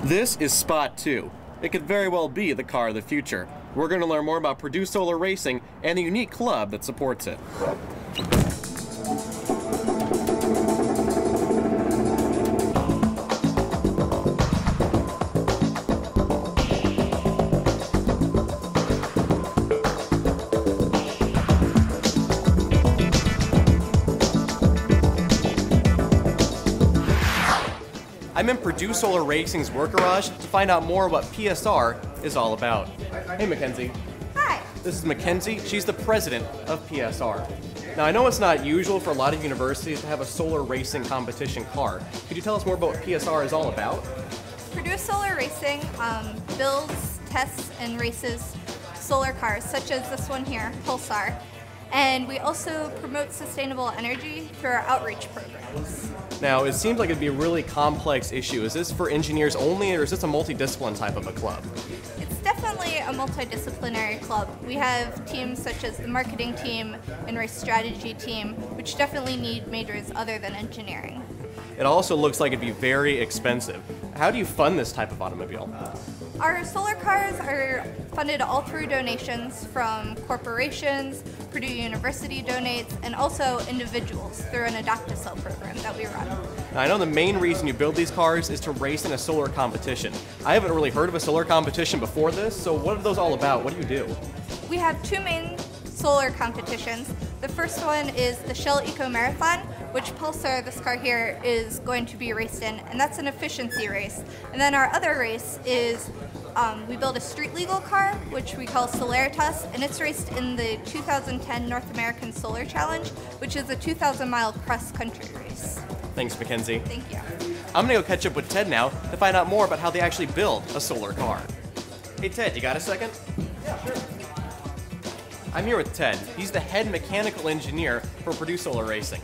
This is Spot 2. It could very well be the car of the future. We're going to learn more about Purdue Solar Racing and the unique club that supports it. I'm in Purdue Solar Racing's work garage to find out more what PSR is all about. Hey, Mackenzie. Hi. This is Mackenzie. She's the president of PSR. Now, I know it's not usual for a lot of universities to have a solar racing competition car. Could you tell us more about what PSR is all about? Purdue Solar Racing builds, tests, and races solar cars, such as this one here, Pulsar. And we also promote sustainable energy through our outreach programs. Now, it seems like it'd be a really complex issue. Is this for engineers only, or is this a multidiscipline type of a club? It's definitely a multidisciplinary club. We have teams such as the marketing team and race strategy team, which definitely need majors other than engineering. It also looks like it'd be very expensive. How do you fund this type of automobile? Our solar cars are funded all through donations from corporations, Purdue University donates, and also individuals through an Adopt-A-Cell program that we run. Now, I know the main reason you build these cars is to race in a solar competition. I haven't really heard of a solar competition before this, so what are those all about? What do you do? We have two main solar competitions. The first one is the Shell Eco Marathon, which Pulsar, this car here, is going to be raced in, and that's an efficiency race. And then our other race is we build a street legal car, which we call Solaritas, and it's raced in the 2010 North American Solar Challenge, which is a 2,000-mile cross-country race. Thanks, Mackenzie. Thank you. I'm gonna go catch up with Ted now to find out more about how they actually build a solar car. Hey Ted, you got a second? Yeah, sure. I'm here with Ted. He's the head mechanical engineer for Purdue Solar Racing.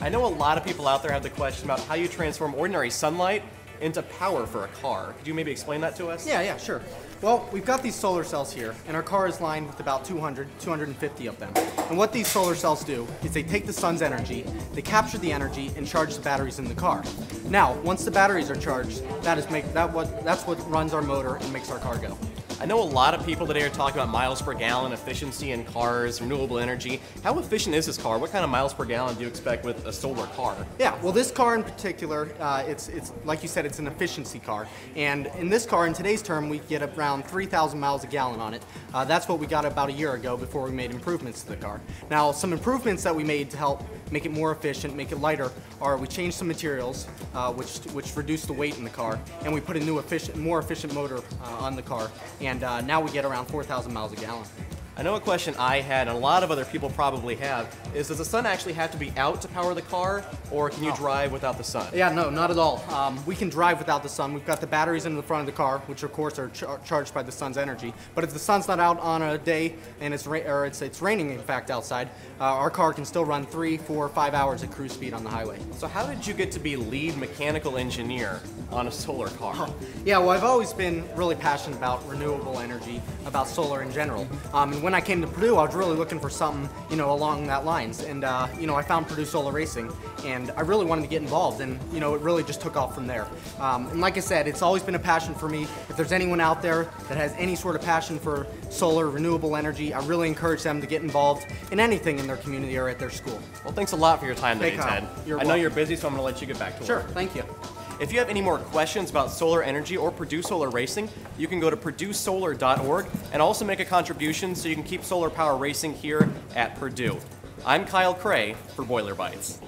I know a lot of people out there have the question about how you transform ordinary sunlight into power for a car. Could you maybe explain that to us? Yeah, sure. Well, we've got these solar cells here, and our car is lined with about 250 of them. And what these solar cells do is they take the sun's energy, they capture the energy, and charge the batteries in the car. Now, once the batteries are charged, that's what runs our motor and makes our car go. I know a lot of people today are talking about miles per gallon, efficiency in cars, renewable energy. How efficient is this car? What kind of miles per gallon do you expect with a solar car? Yeah, well, this car in particular, it's like you said, it's an efficiency car. And in this car, in today's term, we get around 3,000 miles a gallon on it. That's what we got about a year ago before we made improvements to the car. Now, some improvements that we made to help make it more efficient, make it lighter, are we changed some materials, which reduced the weight in the car, and we put a new more efficient motor on the car. And now we get around 4,000 miles a gallon. I know a question I had, and a lot of other people probably have, is does the sun actually have to be out to power the car, or can you drive without the sun? Yeah, no, not at all. We can drive without the sun. We've got the batteries in the front of the car, which of course are charged by the sun's energy. But if the sun's not out on a day and it's raining, in fact, outside, our car can still run 3, 4, 5 hours at cruise speed on the highway. So how did you get to be lead mechanical engineer on a solar car? Yeah, well, I've always been really passionate about renewable energy, about solar in general. And when I came to Purdue, I was really looking for something, along that lines. And, I found Purdue Solar Racing, and I really wanted to get involved, and, it really just took off from there. And like I said, it's always been a passion for me. If there's anyone out there that has any sort of passion for solar, renewable energy, I really encourage them to get involved in anything in their community or at their school. Well, thanks a lot for your time today, Ted. I know you're busy, so I'm going to let you get back to work. Sure, thank you. If you have any more questions about solar energy or Purdue Solar Racing, you can go to purduesolar.org and also make a contribution so you can keep solar power racing here at Purdue. I'm Kyle Cray for Boiler Bytes.